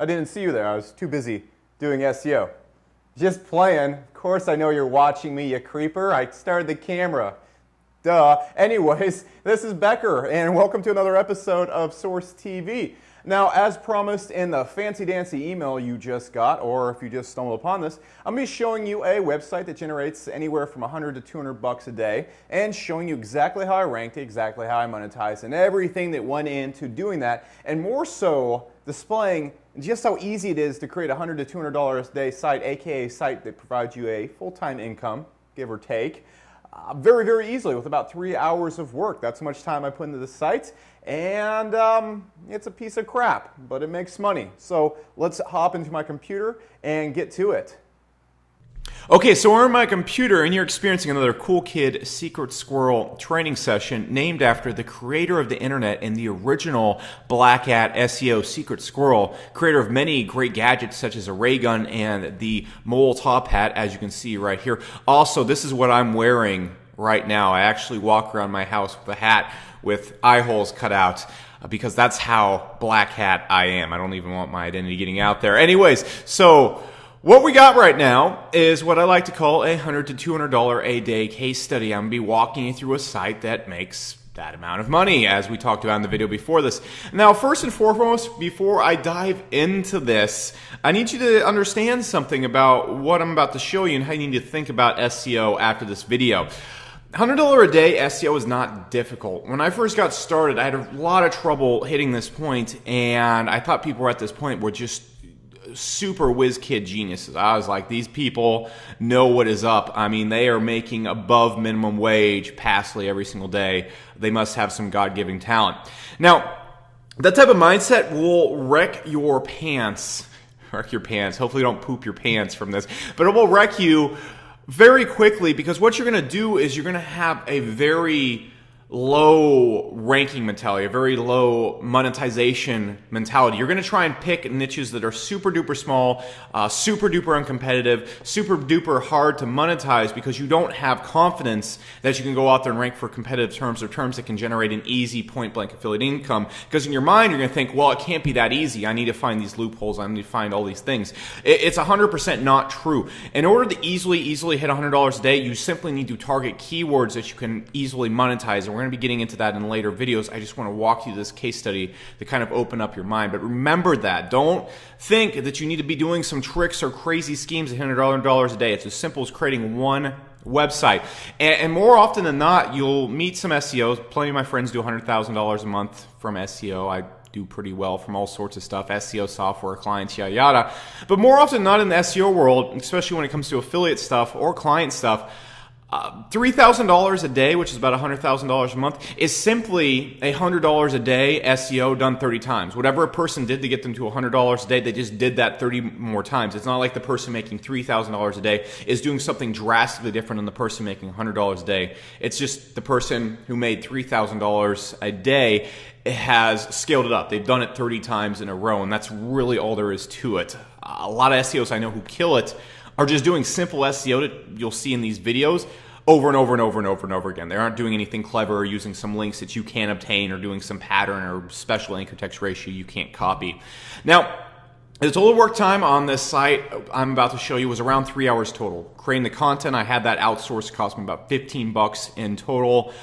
I didn't see you there. I was too busy doing SEO. Just playing. Of course I know you're watching me, you creeper. I started the camera. Duh. Anyways, this is Becker, and welcome to another episode of Source TV. Now, as promised in the fancy-dancy email you just got, or if you just stumbled upon this, I'm going to be showing you a website that generates anywhere from $100 to $200 a day, and showing you exactly how I ranked it, exactly how I monetized, and everything that went into doing that, and more so, displaying just how easy it is to create a $100 to $200 a day site, aka a site that provides you a full-time income, give or take, very, very easily with about 3 hours of work. That's how much time I put into the site, and it's a piece of crap, but it makes money. So let's hop into my computer and get to it. Okay, so we're on my computer and you're experiencing another Cool Kid Secret Squirrel training session named after the creator of the internet and the original Black Hat SEO Secret Squirrel, creator of many great gadgets such as a ray gun and the mole top hat, as you can see right here. Also, this is what I'm wearing right now. I actually walk around my house with a hat with eye holes cut out, because that's how black hat I am. I don't even want my identity getting out there. Anyways, so what we got right now is what I like to call a $100 to $200 a day case study. I'm going to be walking you through a site that makes that amount of money, as we talked about in the video before this. Now, first and foremost, before I dive into this, I need you to understand something about what I'm about to show you and how you need to think about SEO after this video. $100 a day SEO is not difficult. When I first got started, I had a lot of trouble hitting this point, and I thought people at this point were just super whiz kid geniuses. I was like, these people know what is up. I mean, they are making above minimum wage passively every single day. They must have some God-given talent. Now, that type of mindset will wreck your pants. Wreck your pants. Hopefully you don't poop your pants from this. But it will wreck you very quickly, because what you're going to do is you're going to have a very low ranking mentality, a very low monetization mentality. You're going to try and pick niches that are super duper small, super duper uncompetitive, super duper hard to monetize, because you don't have confidence that you can go out there and rank for competitive terms or terms that can generate an easy point blank affiliate income. Because in your mind, you're going to think, well, it can't be that easy. I need to find these loopholes. I need to find all these things. It's 100% not true. In order to easily hit $100 a day, you simply need to target keywords that you can easily monetize. And we're going to be getting into that in later videos. I just want to walk you through this case study to kind of open up your mind. But remember that. Don't think that you need to be doing some tricks or crazy schemes at $100 a day. It's as simple as creating one website. And more often than not, you'll meet some SEOs. Plenty of my friends do $100,000 a month from SEO. I do pretty well from all sorts of stuff, SEO software, clients, yada yada. But more often than not in the SEO world, especially when it comes to affiliate stuff or client stuff, $3,000 a day, which is about $100,000 a month, is simply $100 a day SEO done 30 times. Whatever a person did to get them to $100 a day, they just did that 30 more times. It's not like the person making $3,000 a day is doing something drastically different than the person making $100 a day. It's just the person who made $3,000 a day has scaled it up. They've done it 30 times in a row, and that's really all there is to it. A lot of SEOs I know who kill it are just doing simple SEO that you'll see in these videos over and over and over and over and over again. They aren't doing anything clever or using some links that you can't obtain or doing some pattern or special anchor text ratio you can't copy. Now, the total work time on this site I'm about to show you was around 3 hours total. Creating the content, I had that outsourced, cost me about $15 in total.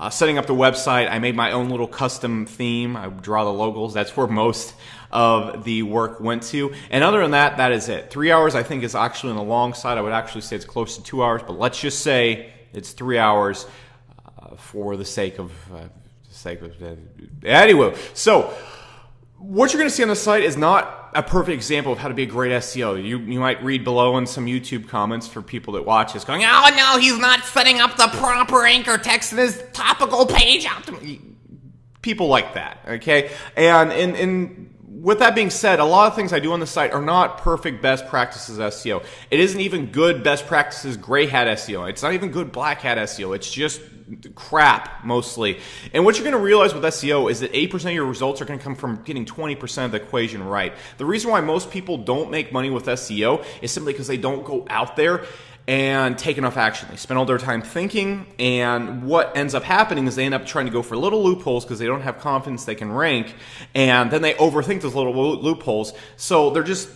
Setting up the website, I made my own little custom theme. I draw the logos. That's where most of the work went to. And other than that, that is it. 3 hours, I think, is actually on the long side. I would actually say it's close to 2 hours, but let's just say it's 3 hours for the sake of anyway. So what you're going to see on the site is not a perfect example of how to be a great SEO. You might read below in some YouTube comments for people that watch this going, oh no, he's not setting up the proper anchor text in his topical page. People like that, okay? And with that being said, a lot of things I do on the site are not perfect best practices SEO. It isn't even good best practices gray hat SEO. It's not even good black hat SEO. It's just crap mostly. And what you're going to realize with SEO is that 80% of your results are going to come from getting 20% of the equation right. The reason why most people don't make money with SEO is simply because they don't go out there and take enough action. They spend all their time thinking, and what ends up happening is they end up trying to go for little loopholes because they don't have confidence they can rank, and then they overthink those little loopholes, so they're just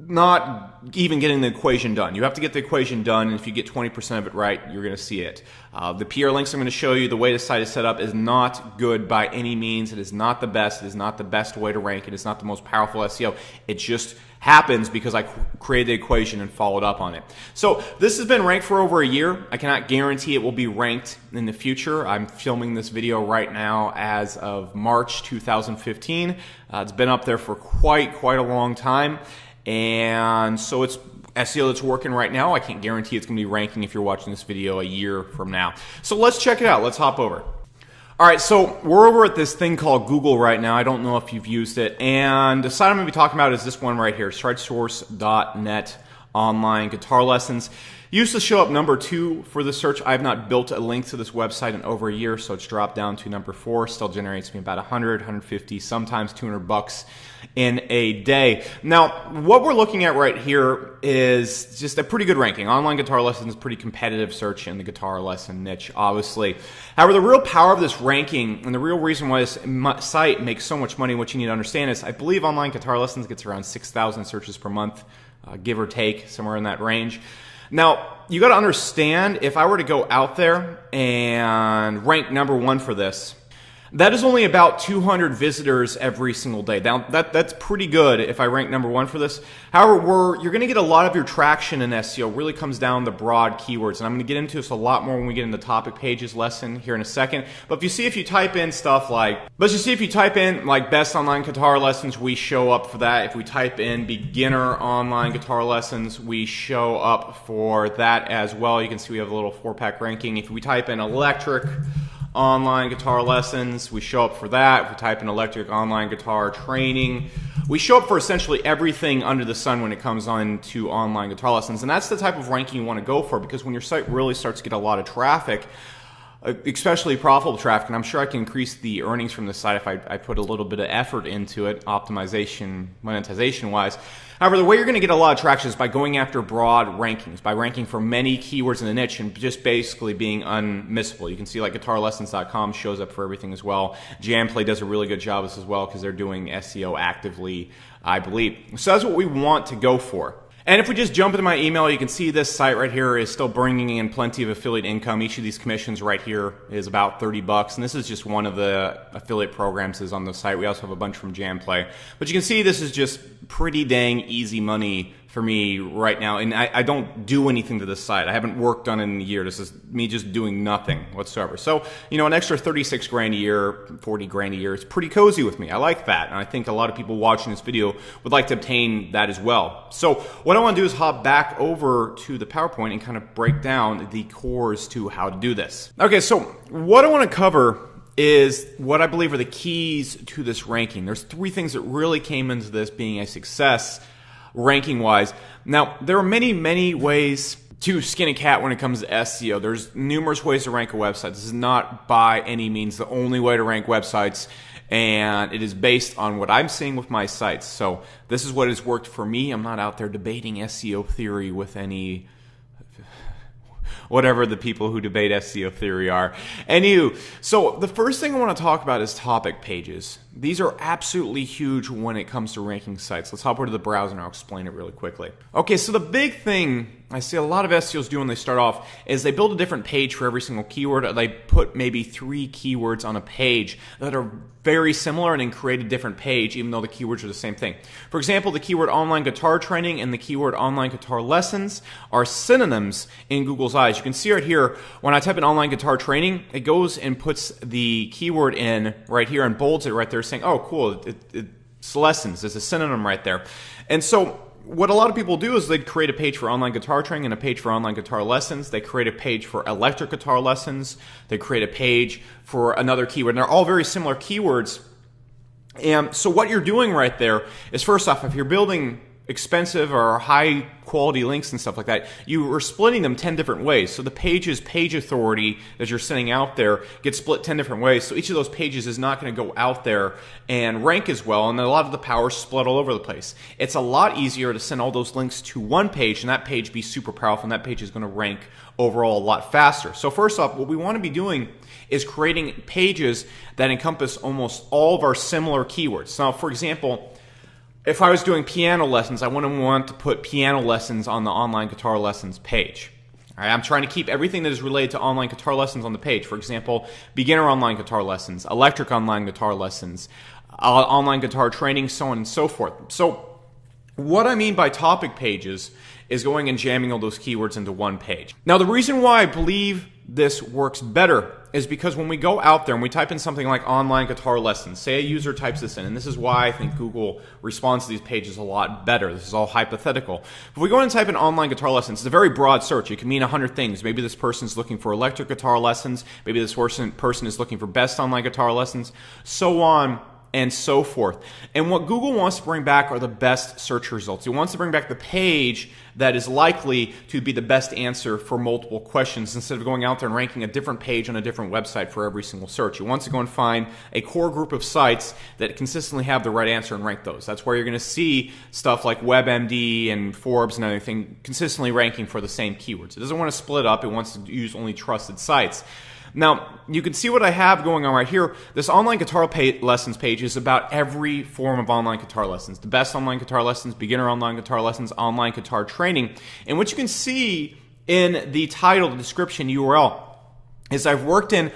not even getting the equation done. You have to get the equation done, and if you get 20% of it right, you're going to see it. The PR links I'm going to show you, the way the site is set up is not good by any means. It is not the best. It is not the best way to rank. It is not the most powerful SEO. It just happens because I created the equation and followed up on it. So this has been ranked for over a year. I cannot guarantee it will be ranked in the future. I'm filming this video right now as of March 2015. It's been up there for quite a long time. And so it's SEO that's working right now. I can't guarantee it's going to be ranking if you're watching this video a year from now. So let's check it out. Let's hop over. All right, so we're over at this thing called Google right now. I don't know if you've used it. And the site I'm going to be talking about is this one right here, StrideSource.net online guitar lessons. Used to show up number 2 for the search. I have not built a link to this website in over a year, so it's dropped down to number 4. Still generates me about 100, 150, sometimes $200 in a day. Now, what we're looking at right here is just a pretty good ranking. Online guitar lessons, pretty competitive search in the guitar lesson niche, obviously. However, the real power of this ranking and the real reason why this site makes so much money, what you need to understand is I believe online guitar lessons gets around 6,000 searches per month, give or take, somewhere in that range. Now, you got to understand, if I were to go out there and rank number 1 for this, that is only about 200 visitors every single day. Now, that's pretty good if I rank number 1 for this. However, you're going to get a lot of your traction in SEO. Really comes down to broad keywords. And I'm going to get into this a lot more when we get into the topic pages lesson here in a second. But if you type in stuff like, let's just see if you type in like best online guitar lessons, we show up for that. If we type in beginner online guitar lessons, we show up for that as well. You can see we have a little 4-pack ranking. If we type in electric online guitar lessons, we show up for that. If we type in electric online guitar training, we show up for essentially everything under the sun when it comes on to online guitar lessons. And that's the type of ranking you want to go for, because when your site really starts to get a lot of traffic, especially profitable traffic, and I'm sure I can increase the earnings from this site if I put a little bit of effort into it, optimization, monetization wise. However, the way you're going to get a lot of traction is by going after broad rankings, by ranking for many keywords in the niche and just basically being unmissable. You can see like guitarlessons.com shows up for everything as well. Jamplay does a really good job of this as well because they're doing SEO actively, I believe. So that's what we want to go for. And if we just jump into my email, you can see this site right here is still bringing in plenty of affiliate income. Each of these commissions right here is about $30, and this is just one of the affiliate programs that's on the site. We also have a bunch from Jamplay. But you can see this is just pretty dang easy money for me right now, and I don't do anything to this site. I haven't worked on it in a year. This is me just doing nothing whatsoever. So, you know, an extra 36 grand a year, 40 grand a year, it's pretty cozy with me. I like that, and I think a lot of people watching this video would like to obtain that as well. So what I want to do is hop back over to the PowerPoint and kind of break down the cores to how to do this. Okay, so what I want to cover is what I believe are the keys to this ranking. There's 3 things that really came into this being a success ranking wise. Now, there are many ways to skin a cat when it comes to SEO. There's numerous ways to rank a website. This is not by any means the only way to rank websites, and it is based on what I'm seeing with my sites. So this is what has worked for me. I'm not out there debating SEO theory with any whatever the people who debate SEO theory are. Anywho, so the first thing I want to talk about is topic pages. These are absolutely huge when it comes to ranking sites. Let's hop over to the browser and I'll explain it really quickly. Okay, so the big thing I see a lot of SEOs do when they start off is they build a different page for every single keyword. Or they put maybe 3 keywords on a page that are very similar and then create a different page even though the keywords are the same thing. For example, the keyword online guitar training and the keyword online guitar lessons are synonyms in Google's eyes. You can see right here, when I type in online guitar training, it goes and puts the keyword in right here and bolds it right there saying, oh cool, it's lessons, there's a synonym right there. And so what a lot of people do is they create a page for online guitar training and a page for online guitar lessons. They create a page for electric guitar lessons. They create a page for another keyword. And they're all very similar keywords. And so what you're doing right there is, first off, if you're building expensive or high quality links and stuff like that, you are splitting them 10 different ways. So the page's page authority that you're sending out there gets split 10 different ways. So each of those pages is not going to go out there and rank as well, and a lot of the power is split all over the place. It's a lot easier to send all those links to one page, and that page be super powerful, and that page is going to rank overall a lot faster. So first off, what we want to be doing is creating pages that encompass almost all of our similar keywords. Now, for example, if I was doing piano lessons, I wouldn't want to put piano lessons on the online guitar lessons page. All right, I'm trying to keep everything that is related to online guitar lessons on the page. For example, beginner online guitar lessons, electric online guitar lessons, online guitar training, so on and so forth. So what I mean by topic pages is going and jamming all those keywords into one page. Now, the reason why I believe this works better is because when we go out there and we type in something like online guitar lessons, say a user types this in, and this is why I think Google responds to these pages a lot better. This is all hypothetical. If we go in and type in online guitar lessons, it's a very broad search. It can mean 100 things. Maybe this person's looking for electric guitar lessons. Maybe this person is looking for best online guitar lessons, so on and so forth. And what Google wants to bring back are the best search results. It wants to bring back the page that is likely to be the best answer for multiple questions instead of going out there and ranking a different page on a different website for every single search. It wants to go and find a core group of sites that consistently have the right answer and rank those. That's where you're going to see stuff like WebMD and Forbes and everything consistently ranking for the same keywords. It doesn't want to split up. It wants to use only trusted sites. Now, you can see what I have going on right here. This online guitar lessons page is about every form of online guitar lessons. The best online guitar lessons, beginner online guitar lessons, online guitar training. And what you can see in the title, the description, URL, is I've worked in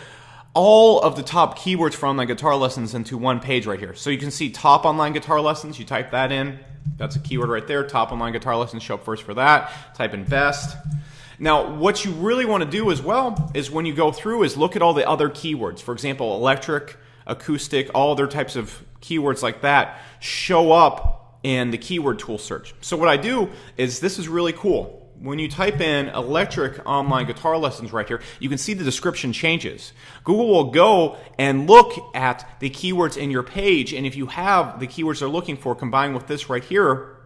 all of the top keywords for online guitar lessons into one page right here. So you can see top online guitar lessons. You type that in. That's a keyword right there. Top online guitar lessons, show up first for that. Type in best. Now, what you really want to do as well is when you go through is look at all the other keywords. For example, electric, acoustic, all other types of keywords like that show up in the keyword tool search. So what I do is, this is really cool. When you type in electric online guitar lessons right here, you can see the description changes. Google will go and look at the keywords in your page, and if you have the keywords they're looking for combined with this right here,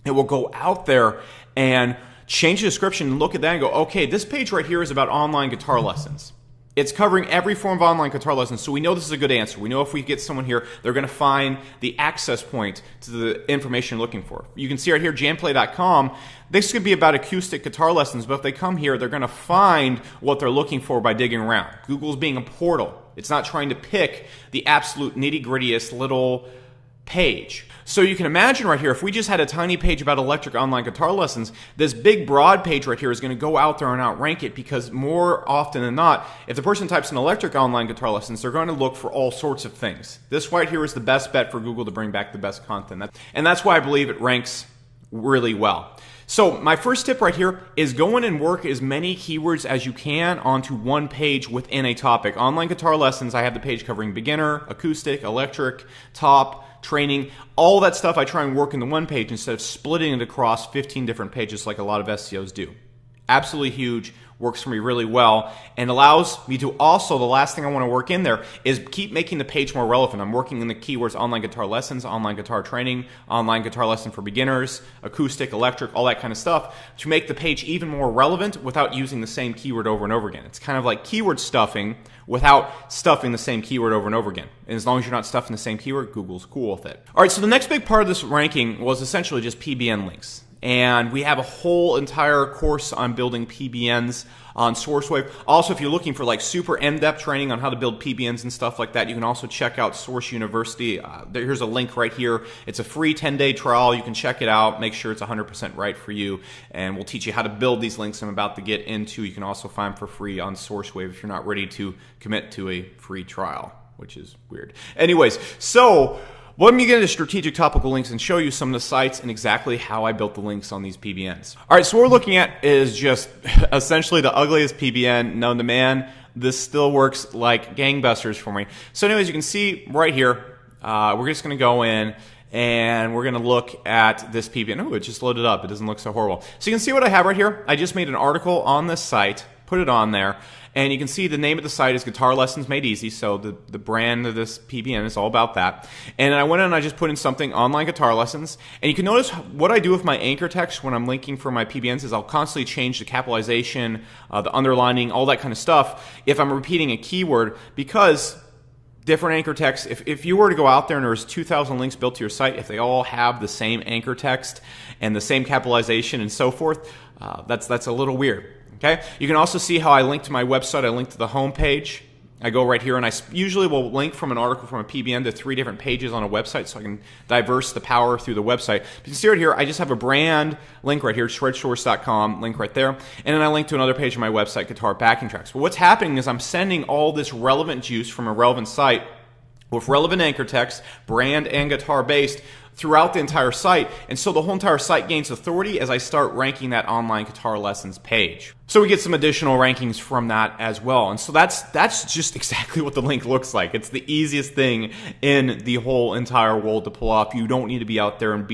it will go out there and change the description and look at that and go, okay, this page right here is about online guitar lessons. It's covering every form of online guitar lessons, so we know this is a good answer. We know if we get someone here, they're going to find the access point to the information you're looking for. You can see right here, jamplay.com, this could be about acoustic guitar lessons, but if they come here, they're going to find what they're looking for by digging around. Google's being a portal. It's not trying to pick the absolute nitty-grittiest little page. So you can imagine right here, if we just had a tiny page about electric online guitar lessons, this big broad page right here is going to go out there and outrank it, because more often than not, if the person types in electric online guitar lessons, they're going to look for all sorts of things. This right here is the best bet for Google to bring back the best content. And that's why I believe it ranks really well. So my first tip right here is go in and work as many keywords as you can onto one page within a topic. Online guitar lessons, I have the page covering beginner, acoustic, electric, top, training, all that stuff I try and work in the one page instead of splitting it across 15 different pages like a lot of SEOs do. Absolutely huge, works for me really well, and allows me to also, the last thing I want to work in there is keep making the page more relevant. I'm working in the keywords online guitar lessons, online guitar training, online guitar lesson for beginners, acoustic, electric, all that kind of stuff to make the page even more relevant without using the same keyword over and over again. It's kind of like keyword stuffing without stuffing the same keyword over and over again. And as long as you're not stuffing the same keyword, Google's cool with it. All right, so the next big part of this ranking was essentially just PBN links. And we have a whole entire course on building PBNs on SourceWave. Also, if you're looking for like super in-depth training on how to build PBNs and stuff like that, you can also check out Source University. Here's a link right here. It's a free 10-day trial. You can check it out, make sure it's 100% right for you, and we'll teach you how to build these links I'm about to get into. You can also find for free on SourceWave if you're not ready to commit to a free trial, which is weird. Anyways, so let me get into strategic topical links and show you some of the sites and exactly how I built the links on these PBNs. All right, so what we're looking at is just essentially the ugliest PBN known to man. This still works like gangbusters for me. So anyways, you can see right here, we're just going to go in and we're going to look at this PBN. Oh, it just loaded up. It doesn't look so horrible. So you can see what I have right here. I just made an article on this site, put it on there, and you can see the name of the site is Guitar Lessons Made Easy, so the brand of this PBN is all about that. And I went in and I just put in something, online guitar lessons, and you can notice what I do with my anchor text when I'm linking for my PBNs is I'll constantly change the capitalization, the underlining, all that kind of stuff if I'm repeating a keyword, because different anchor text, if you were to go out there and there's 2,000 links built to your site, if they all have the same anchor text and the same capitalization and so forth, that's a little weird. Okay? You can also see how I link to my website. I link to the home page. I go right here, and I usually will link from an article from a PBN to 3 different pages on a website, so I can diverse the power through the website. But you see right here, I just have a brand link right here, shredsource.com, link right there, and then I link to another page on my website, Guitar Backing Tracks. But what's happening is I'm sending all this relevant juice from a relevant site with relevant anchor text, brand and guitar based, throughout the entire site, and so the whole entire site gains authority as I start ranking that online guitar lessons page. So we get some additional rankings from that as well, and so that's just exactly what the link looks like. It's the easiest thing in the whole entire world to pull off. You don't need to be out there and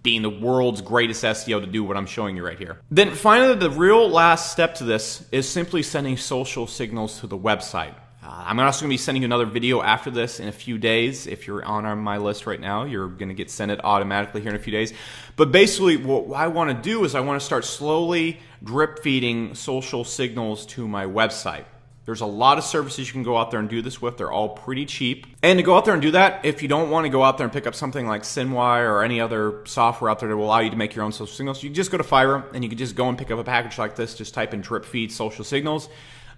being the world's greatest SEO to do what I'm showing you right here. Then finally, the real last step to this is simply sending social signals to the website. I'm also going to be sending you another video after this in a few days. If you're on my list right now, you're going to get sent it automatically here in a few days. But basically, what I want to do is I want to start slowly drip feeding social signals to my website. There's a lot of services you can go out there and do this with. They're all pretty cheap. And to go out there and do that, if you don't want to go out there and pick up something like Synwire or any other software out there that will allow you to make your own social signals, you can just go to Fiverr and you can just go and pick up a package like this. Just type in drip feed social signals.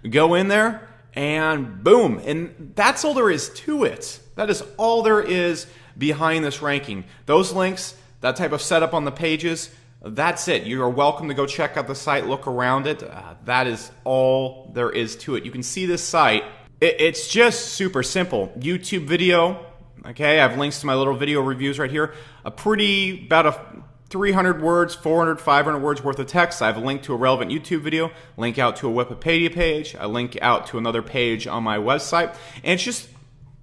Go in there, and boom, and that's all there is to it. That is all there is behind this ranking. Those links, that type of setup on the pages, that's it. You are welcome to go check out the site, look around it. That is all there is to it. You can see this site. It's just super simple. YouTube video, okay, I have links to my little video reviews right here. About a 300 words, 400, 500 words worth of text. I have a link to a relevant YouTube video, link out to a Wikipedia page, a link out to another page on my website, and it's just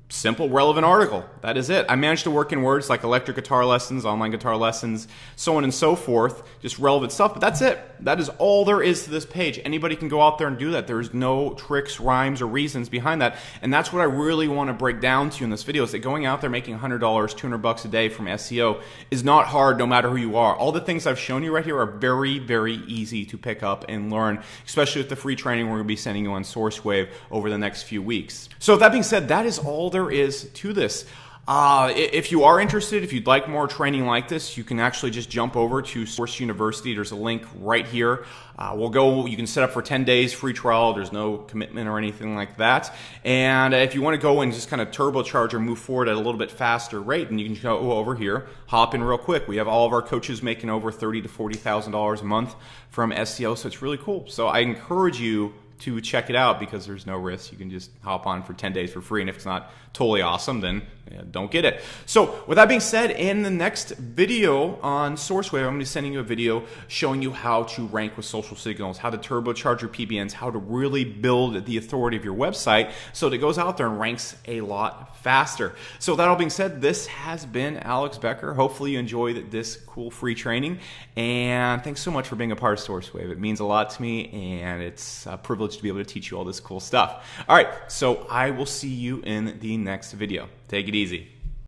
simple, relevant article. That is it. I managed to work in words like electric guitar lessons, online guitar lessons, so on and so forth, just relevant stuff, but that's it. That is all there is to this page. Anybody can go out there and do that. There's no tricks, rhymes, or reasons behind that, and that's what I really want to break down to you in this video, is that going out there making $100, $200 a day from SEO is not hard no matter who you are. All the things I've shown you right here are very, very easy to pick up and learn, especially with the free training we're going to be sending you on SourceWave over the next few weeks. So with that being said, that is all there is to this. If you are interested, if you'd like more training like this, you can actually just jump over to Source University. There's a link right here. You can set up for 10 days free trial. There's no commitment or anything like that. And if you want to go and just kind of turbocharge or move forward at a little bit faster rate, then you can go over here, hop in real quick. We have all of our coaches making over $30,000 to $40,000 a month from SEO, so it's really cool. So I encourage you to check it out because there's no risk. You can just hop on for 10 days for free, and if it's not totally awesome, then don't get it. So with that being said, in the next video on SourceWave, I'm going to be sending you a video showing you how to rank with social signals, how to turbocharge your PBNs, how to really build the authority of your website so that it goes out there and ranks a lot faster. So with that all being said, this has been Alex Becker. Hopefully you enjoyed this cool free training, and thanks so much for being a part of SourceWave. It means a lot to me, and it's a privilege to be able to teach you all this cool stuff. All right, so I will see you in the next video. Take it easy.